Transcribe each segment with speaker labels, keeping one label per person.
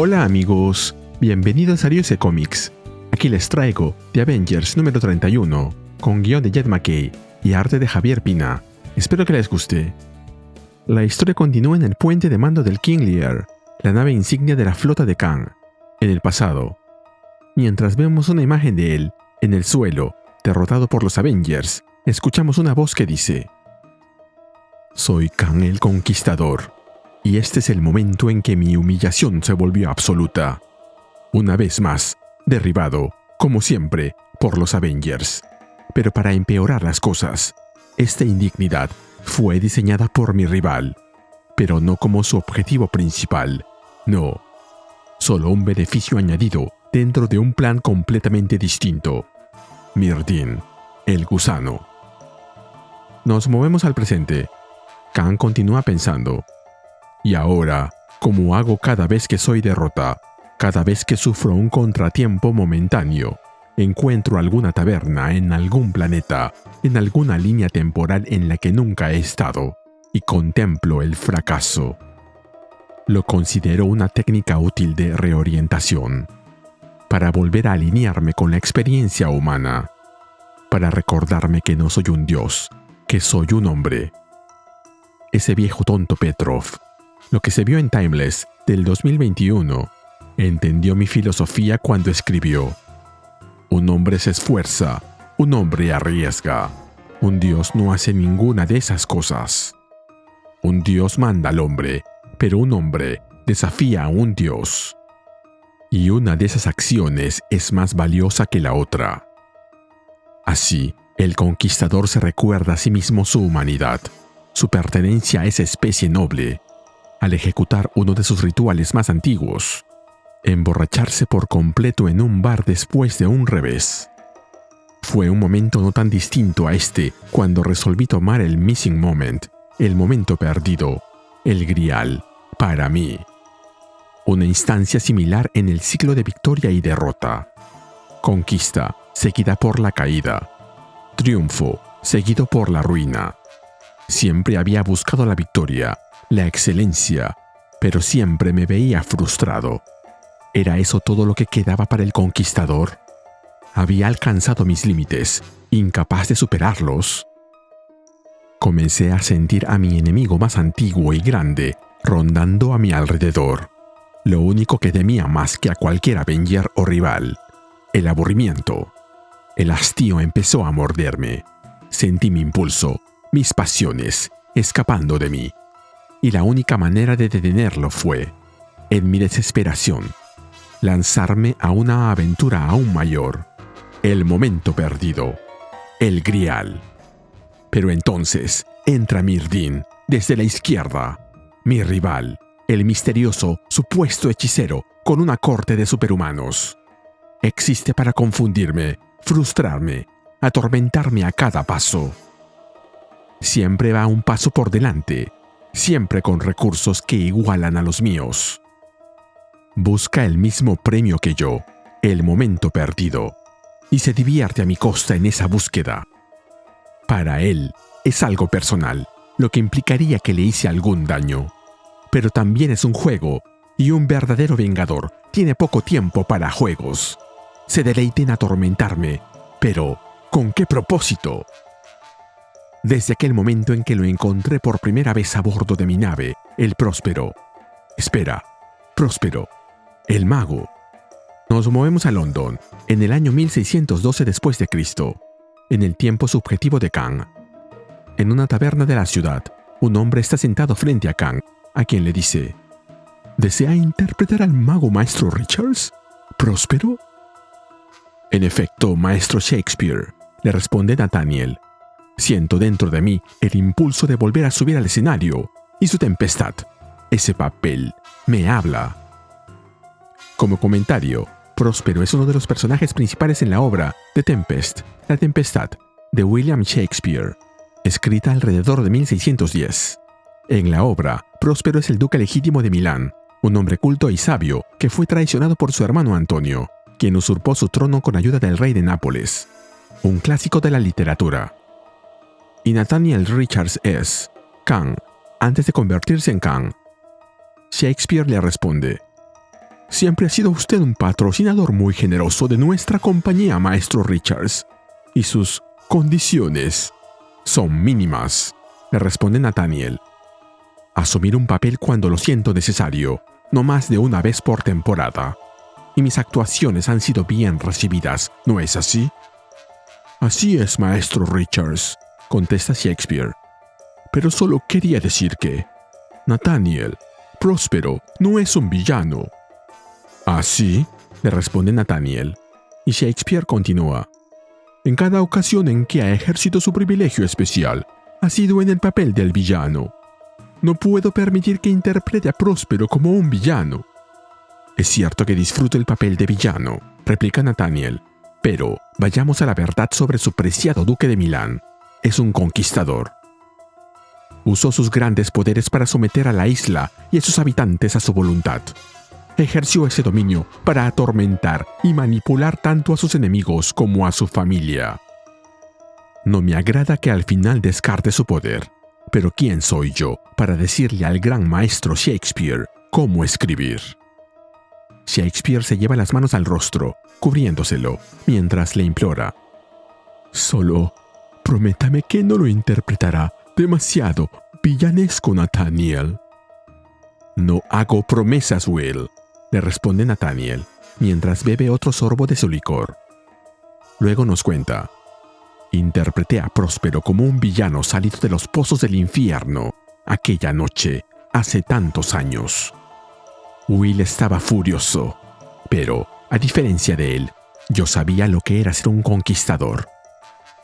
Speaker 1: Hola amigos, bienvenidos a Ryusei Comics. Aquí les traigo The Avengers número 31, con guión de Jed MacKay y arte de Javier Pina. Espero que les guste. La historia continúa en el puente de mando del King Lear, la nave insignia de la flota de Kang, en el pasado. Mientras vemos una imagen de él, en el suelo, derrotado por los Avengers, escuchamos una voz que dice: «Soy Kang el Conquistador, y este es el momento en que mi humillación se volvió absoluta. Una vez más, derribado, como siempre, por los Avengers. Pero para empeorar las cosas, esta indignidad fue diseñada por mi rival, pero no como su objetivo principal. No, solo un beneficio añadido dentro de un plan completamente distinto. Myrdin, el gusano». Nos movemos al presente. Kang continúa pensando: «Y ahora, como hago cada vez que soy derrota, cada vez que sufro un contratiempo momentáneo, encuentro alguna taberna en algún planeta, en alguna línea temporal en la que nunca he estado, y contemplo el fracaso. Lo considero una técnica útil de reorientación, para volver a alinearme con la experiencia humana, para recordarme que no soy un dios, que soy un hombre». Ese viejo tonto Petrov, lo que se vio en Timeless del 2021, entendió mi filosofía cuando escribió: «Un hombre se esfuerza, un hombre arriesga. Un dios no hace ninguna de esas cosas. Un dios manda al hombre, pero un hombre desafía a un dios. Y una de esas acciones es más valiosa que la otra». Así, el conquistador se recuerda a sí mismo su humanidad, su pertenencia a esa especie noble, al ejecutar uno de sus rituales más antiguos: emborracharse por completo en un bar después de un revés. Fue un momento no tan distinto a este cuando resolví tomar el missing moment, el momento perdido, el grial, para mí. Una instancia similar en el ciclo de victoria y derrota. Conquista, seguida por la caída. Triunfo, seguido por la ruina. Siempre había buscado la victoria, la excelencia, pero siempre me veía frustrado. ¿Era eso todo lo que quedaba para el conquistador? Había alcanzado mis límites, incapaz de superarlos. Comencé a sentir a mi enemigo más antiguo y grande rondando a mi alrededor. Lo único que temía más que a cualquier Avenger o rival: el aburrimiento. El hastío empezó a morderme. Sentí mi impulso, mis pasiones, escapando de mí. Y la única manera de detenerlo fue, en mi desesperación, lanzarme a una aventura aún mayor: el momento perdido, el grial. Pero entonces entra Myrdin desde la izquierda, mi rival, el misterioso, supuesto hechicero con una corte de superhumanos. Existe para confundirme, frustrarme, atormentarme a cada paso. Siempre va un paso por delante, siempre con recursos que igualan a los míos. Busca el mismo premio que yo, el momento perdido, y se divierte a mi costa en esa búsqueda. Para él es algo personal, lo que implicaría que le hice algún daño. Pero también es un juego, y un verdadero vengador tiene poco tiempo para juegos. Se deleita en atormentarme, pero ¿con qué propósito? Desde aquel momento en que lo encontré por primera vez a bordo de mi nave, el Próspero. Espera, Próspero, el mago. Nos movemos a London, en el año 1612 después de Cristo, en el tiempo subjetivo de Kang. En una taberna de la ciudad, un hombre está sentado frente a Kang, a quien le dice: «¿Desea interpretar al mago maestro Richards, Próspero?» «En efecto, maestro Shakespeare», le responde Nathaniel. «Siento dentro de mí el impulso de volver a subir al escenario, y su tempestad, ese papel, me habla». Como comentario, Próspero es uno de los personajes principales en la obra The Tempest, La Tempestad, de William Shakespeare, escrita alrededor de 1610. En la obra, Próspero es el duque legítimo de Milán, un hombre culto y sabio que fue traicionado por su hermano Antonio, quien usurpó su trono con ayuda del rey de Nápoles. Un clásico de la literatura. Y Nathaniel Richards es Kang, antes de convertirse en Kang. Shakespeare le responde: Siempre ha sido usted un patrocinador muy generoso de nuestra compañía, Maestro Richards. Y sus condiciones son mínimas, le responde Nathaniel. Asumir un papel cuando lo siento necesario, no más de una vez por temporada. Y mis actuaciones han sido bien recibidas, ¿no es así? Así es, Maestro Richards, contesta Shakespeare. Pero solo quería decir que Nathaniel, Próspero, no es un villano. ¿Ah, sí?, le responde Nathaniel. Y Shakespeare continúa. En cada ocasión en que ha ejercido su privilegio especial, ha sido en el papel del villano. No puedo permitir que interprete a Próspero como un villano. Es cierto que disfruto el papel de villano, replica Nathaniel. Pero vayamos a la verdad sobre su preciado duque de Milán. Es un conquistador. Usó sus grandes poderes para someter a la isla y a sus habitantes a su voluntad. Ejerció ese dominio para atormentar y manipular tanto a sus enemigos como a su familia. No me agrada que al final descarte su poder, pero ¿quién soy yo para decirle al gran maestro Shakespeare cómo escribir? Shakespeare se lleva las manos al rostro, cubriéndoselo, mientras le implora. Solo prométame que no lo interpretará demasiado villanesco, Nathaniel. No hago promesas, Will, le responde Nathaniel, mientras bebe otro sorbo de su licor. Luego nos cuenta. Interpreté a Próspero como un villano salido de los pozos del infierno aquella noche, hace tantos años. Will estaba furioso, pero, a diferencia de él, yo sabía lo que era ser un conquistador.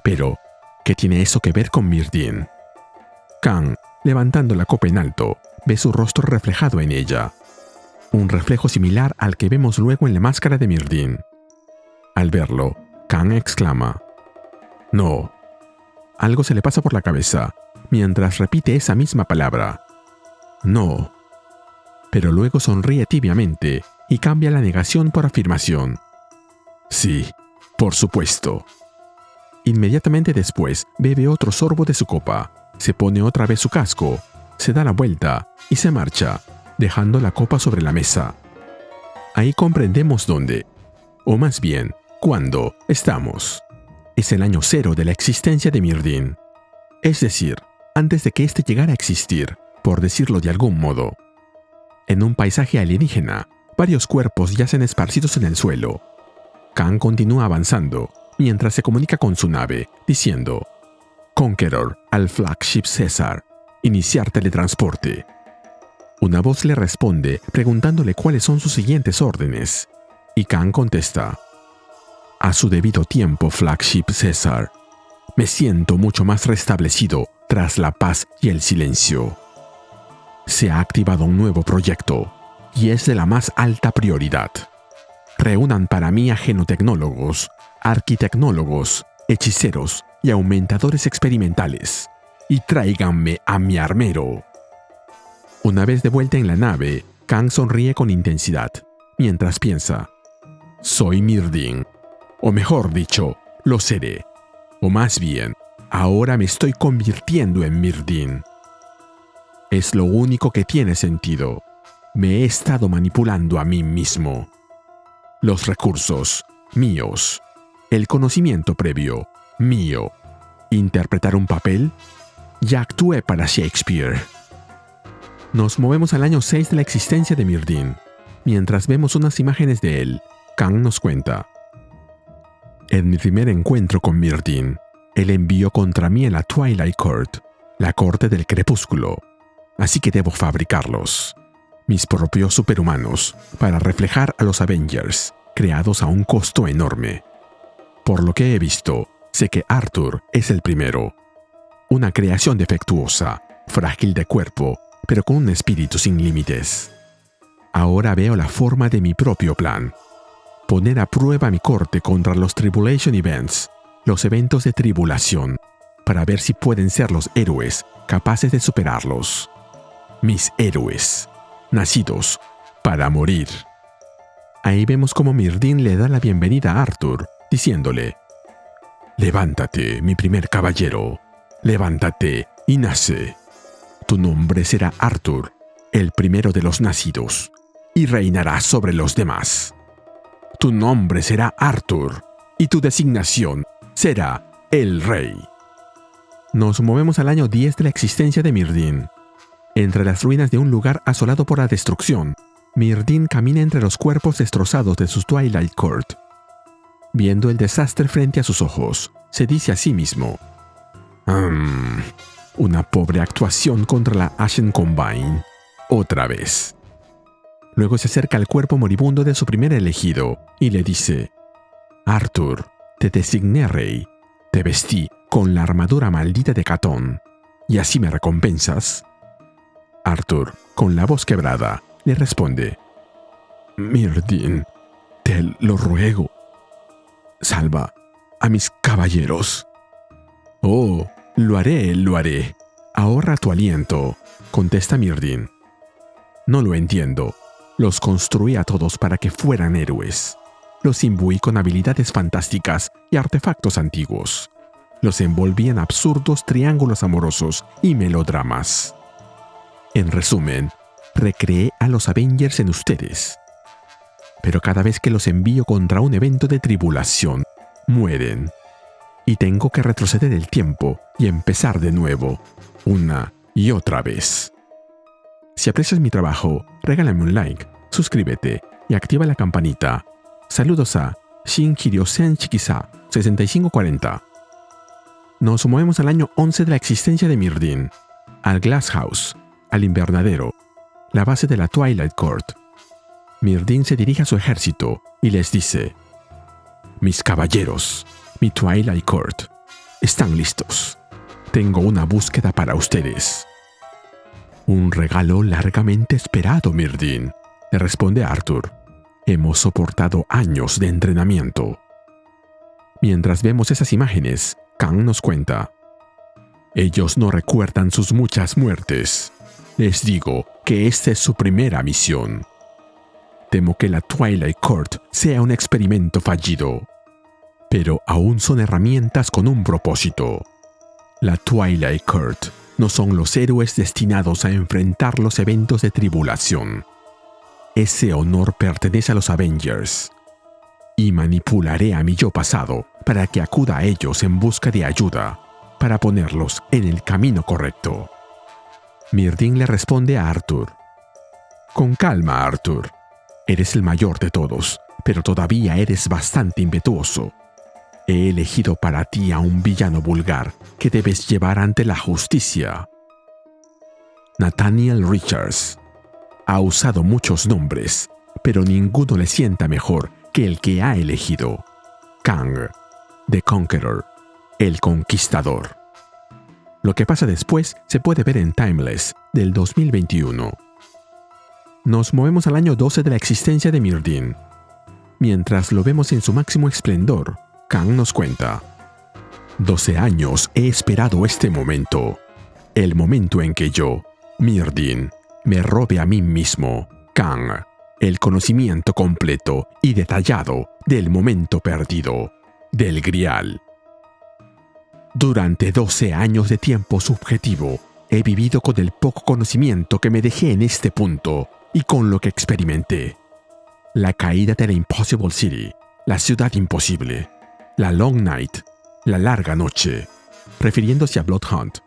Speaker 1: Pero, ¿qué tiene eso que ver con Myrdin? Kang, levantando la copa en alto, ve su rostro reflejado en ella. Un reflejo similar al que vemos luego en la máscara de Myrdin. Al verlo, Kang exclama. No. Algo se le pasa por la cabeza, mientras repite esa misma palabra. No. Pero luego sonríe tibiamente y cambia la negación por afirmación. Sí, por supuesto. Inmediatamente después bebe otro sorbo de su copa, se pone otra vez su casco, se da la vuelta y se marcha, dejando la copa sobre la mesa. Ahí comprendemos dónde, o más bien, cuándo estamos. Es el año 0 de la existencia de Myrdin. Es decir, antes de que éste llegara a existir, por decirlo de algún modo. En un paisaje alienígena, varios cuerpos yacen esparcidos en el suelo. Kang continúa avanzando, mientras se comunica con su nave, diciendo: Conqueror al flagship César. Iniciar teletransporte. Una voz le responde preguntándole cuáles son sus siguientes órdenes. Y Kang contesta: A su debido tiempo, flagship César. Me siento mucho más restablecido tras la paz y el silencio. Se ha activado un nuevo proyecto, y es de la más alta prioridad. Reúnan para mí a genotecnólogos, arquitecnólogos, hechiceros y aumentadores experimentales, y tráiganme a mi armero. Una vez de vuelta en la nave, Kang sonríe con intensidad, mientras piensa: soy Myrdin, o mejor dicho, lo seré. O más bien, ahora me estoy convirtiendo en Myrdin. Es lo único que tiene sentido. Me he estado manipulando a mí mismo. Los recursos, míos. El conocimiento previo, mío. ¿Interpretar un papel? Ya actué para Shakespeare. Nos movemos al año 6 de la existencia de Myrdin. Mientras vemos unas imágenes de él, Kang nos cuenta. En mi primer encuentro con Myrdin, él envió contra mí a la Twilight Court, la corte del crepúsculo. Así que debo fabricarlos, mis propios superhumanos, para reflejar a los Avengers, creados a un costo enorme. Por lo que he visto, sé que Arthur es el primero. Una creación defectuosa, frágil de cuerpo, pero con un espíritu sin límites. Ahora veo la forma de mi propio plan. Poner a prueba mi corte contra los Tribulation Events, los eventos de tribulación, para ver si pueden ser los héroes capaces de superarlos. Mis héroes, nacidos para morir. Ahí vemos cómo Myrdin le da la bienvenida a Arthur, diciéndole: levántate, mi primer caballero, levántate y nace. Tu nombre será Arthur, el primero de los nacidos, y reinarás sobre los demás. Tu nombre será Arthur y tu designación será el Rey. Nos movemos al año 10 de la existencia de Myrddin. Entre las ruinas de un lugar asolado por la destrucción, Myrddin camina entre los cuerpos destrozados de su Twilight Court. Viendo el desastre frente a sus ojos, se dice a sí mismo: una pobre actuación contra la Ashen Combine. Otra vez. Luego se acerca al cuerpo moribundo de su primer elegido y le dice: Arthur, te designé rey. Te vestí con la armadura maldita de Catón. ¿Y así me recompensas? Arthur, con la voz quebrada, le responde: Myrddin, te lo ruego. Salva a mis caballeros. Oh, lo haré, lo haré. Ahorra tu aliento, contesta Myrddin. No lo entiendo. Los construí a todos para que fueran héroes. Los imbuí con habilidades fantásticas y artefactos antiguos. Los envolví en absurdos triángulos amorosos y melodramas. En resumen, recreé a los Avengers en ustedes. Pero cada vez que los envío contra un evento de tribulación, mueren. Y tengo que retroceder el tiempo y empezar de nuevo, una y otra vez. Si aprecias mi trabajo, regálame un like, suscríbete y activa la campanita. Saludos a Shin Kiryosen Chikisa 6540. Nos movemos al año 11 de la existencia de Myrddin, al Glass House, al invernadero, la base de la Twilight Court. Myrddin se dirige a su ejército y les dice: Mis caballeros, mi Twilight Court, están listos. Tengo una búsqueda para ustedes. Un regalo largamente esperado, Myrddin, le responde Arthur. Hemos soportado años de entrenamiento. Mientras vemos esas imágenes, Kang nos cuenta: ellos no recuerdan sus muchas muertes. Les digo que esta es su primera misión. Temo que la Twilight Court sea un experimento fallido, pero aún son herramientas con un propósito. La Twilight Court no son los héroes destinados a enfrentar los eventos de tribulación. Ese honor pertenece a los Avengers. Y manipularé a mi yo pasado para que acuda a ellos en busca de ayuda, para ponerlos en el camino correcto. Myrddin le responde a Arthur: Con calma, Arthur. Eres el mayor de todos, pero todavía eres bastante impetuoso. He elegido para ti a un villano vulgar que debes llevar ante la justicia. Nathaniel Richards. Ha usado muchos nombres, pero ninguno le sienta mejor que el que ha elegido: Kang, The Conqueror, el Conquistador. Lo que pasa después se puede ver en Timeless, del 2021. Nos movemos al año 12 de la existencia de Myrddin. Mientras lo vemos en su máximo esplendor, Kang nos cuenta: 12 años he esperado este momento. El momento en que yo, Myrddin, me robe a mí mismo, Kang, el conocimiento completo y detallado del momento perdido, del Grial. Durante 12 años de tiempo subjetivo, he vivido con el poco conocimiento que me dejé en este punto y con lo que experimenté. La caída de la Impossible City, la ciudad imposible, la Long Night, la larga noche, refiriéndose a Blood Hunt.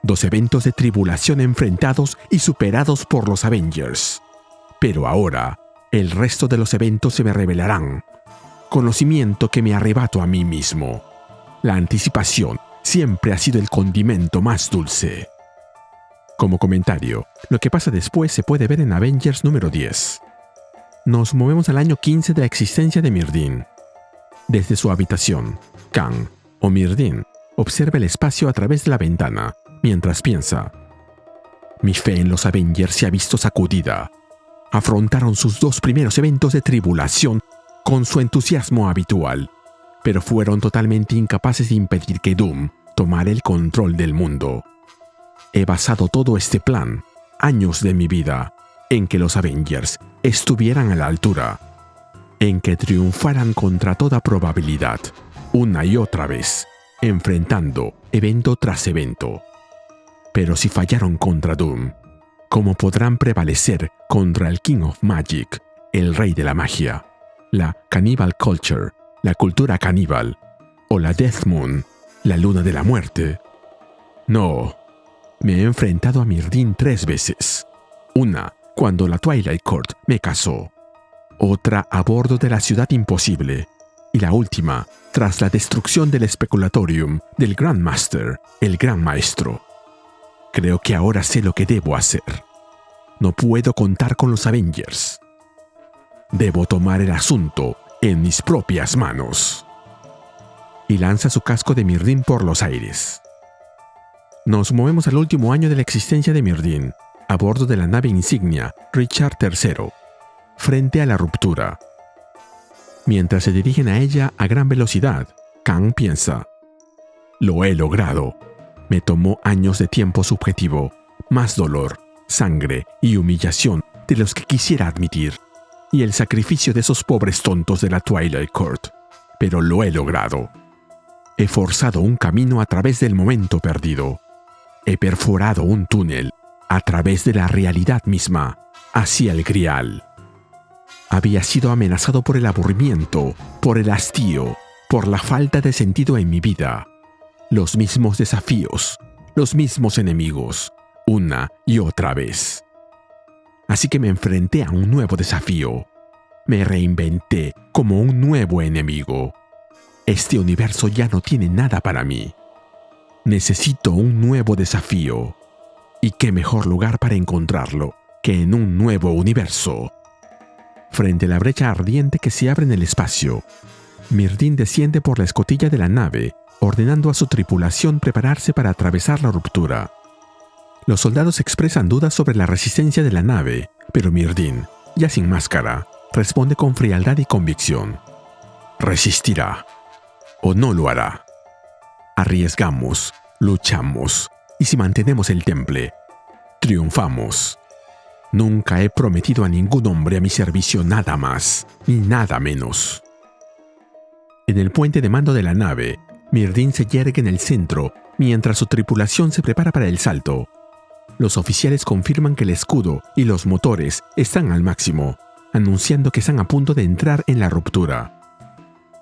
Speaker 1: 2 eventos de tribulación enfrentados y superados por los Avengers. Pero ahora, el resto de los eventos se me revelarán. Conocimiento que me arrebato a mí mismo. La anticipación siempre ha sido el condimento más dulce. Como comentario, lo que pasa después se puede ver en Avengers número 10. Nos movemos al año 15 de la existencia de Myrddin. Desde su habitación, Kang, o Myrddin, observa el espacio a través de la ventana, mientras piensa: mi fe en los Avengers se ha visto sacudida. Afrontaron sus 2 primeros eventos de tribulación con su entusiasmo habitual, pero fueron totalmente incapaces de impedir que Doom tomara el control del mundo. He basado todo este plan, años de mi vida, en que los Avengers estuvieran a la altura, en que triunfaran contra toda probabilidad, una y otra vez, enfrentando evento tras evento. Pero si fallaron contra Doom, ¿Cómo podrán prevalecer contra el King of Magic, el rey de la magia, la Cannibal Culture, la cultura caníbal, o la Death Moon, la luna de la muerte? No, me he enfrentado a Myrddin 3 veces. Una, cuando la Twilight Court me casó. Otra a bordo de la Ciudad Imposible. Y la última, tras la destrucción del Speculatorium del Grandmaster, el Gran Maestro. Creo que ahora sé lo que debo hacer. No puedo contar con los Avengers. Debo tomar el asunto en mis propias manos. Y lanza su casco de Myrddin por los aires. Nos movemos al último año de la existencia de Myrddin, a bordo de la nave insignia Richard III, frente a la ruptura. Mientras se dirigen a ella a gran velocidad, Kang piensa: lo he logrado. Me tomó años de tiempo subjetivo, más dolor, sangre y humillación de los que quisiera admitir, y el sacrificio de esos pobres tontos de la Twilight Court. Pero lo he logrado. He forzado un camino a través del momento perdido. He perforado un túnel a través de la realidad misma, hacia el Grial. Había sido amenazado por el aburrimiento, por el hastío, por la falta de sentido en mi vida. Los mismos desafíos, los mismos enemigos, una y otra vez. Así que me enfrenté a un nuevo desafío. Me reinventé como un nuevo enemigo. Este universo ya no tiene nada para mí. Necesito un nuevo desafío. ¿Y qué mejor lugar para encontrarlo que en un nuevo universo? Frente a la brecha ardiente que se abre en el espacio, Myrddin desciende por la escotilla de la nave, ordenando a su tripulación prepararse para atravesar la ruptura. Los soldados expresan dudas sobre la resistencia de la nave, pero Myrddin, ya sin máscara, responde con frialdad y convicción. Resistirá, o no lo hará. Arriesgamos, luchamos, y si mantenemos el temple, triunfamos. Nunca he prometido a ningún hombre a mi servicio nada más, ni nada menos. En el puente de mando de la nave, Myrddin se yergue en el centro, mientras su tripulación se prepara para el salto. Los oficiales confirman que el escudo y los motores están al máximo, anunciando que están a punto de entrar en la ruptura.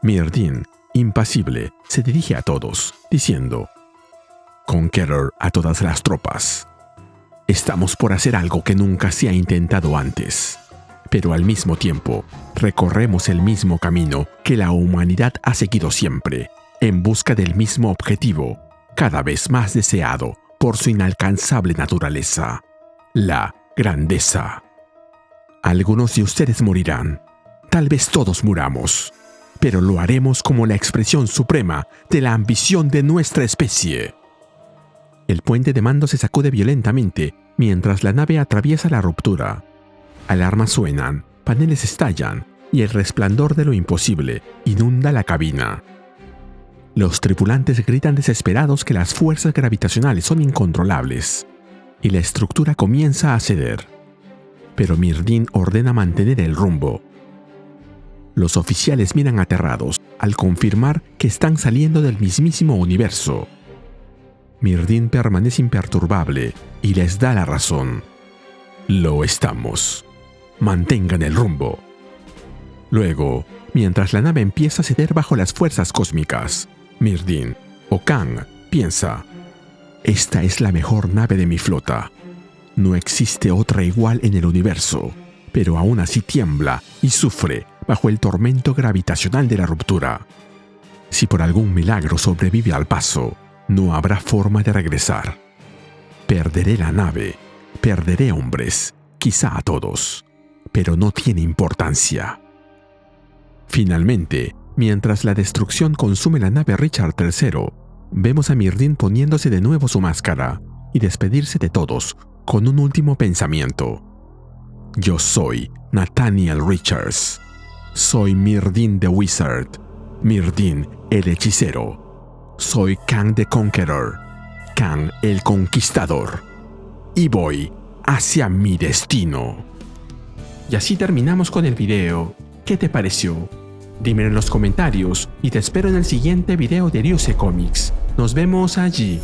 Speaker 1: Myrddin, impasible, se dirige a todos, diciendo: Conqueror a todas las tropas. Estamos por hacer algo que nunca se ha intentado antes, pero al mismo tiempo recorremos el mismo camino que la humanidad ha seguido siempre, en busca del mismo objetivo, cada vez más deseado por su inalcanzable naturaleza, la grandeza. Algunos de ustedes morirán, tal vez todos muramos, pero lo haremos como la expresión suprema de la ambición de nuestra especie. El puente de mando se sacude violentamente mientras la nave atraviesa la ruptura. Alarmas suenan, paneles estallan y el resplandor de lo imposible inunda la cabina. Los tripulantes gritan desesperados que las fuerzas gravitacionales son incontrolables y la estructura comienza a ceder. Pero Myrddin ordena mantener el rumbo. Los oficiales miran aterrados al confirmar que están saliendo del mismísimo universo. Myrddin permanece imperturbable y les da la razón. Lo estamos. Mantengan el rumbo. Luego, mientras la nave empieza a ceder bajo las fuerzas cósmicas, Myrddin, o Kang, piensa: esta es la mejor nave de mi flota. No existe otra igual en el universo, pero aún así tiembla y sufre bajo el tormento gravitacional de la ruptura. Si por algún milagro sobrevive al paso, no habrá forma de regresar. Perderé la nave, perderé hombres, quizá a todos, pero no tiene importancia. Finalmente, mientras la destrucción consume la nave Richard III, vemos a Myrddin poniéndose de nuevo su máscara y despedirse de todos con un último pensamiento. Yo soy Nathaniel Richards. Soy Myrddin the Wizard, Myrddin el hechicero. Soy Kang the Conqueror, Kang el Conquistador. Y voy hacia mi destino. Y así terminamos con el video. ¿Qué te pareció? Dímelo en los comentarios y te espero en el siguiente video de Ryusei Comics. Nos vemos allí.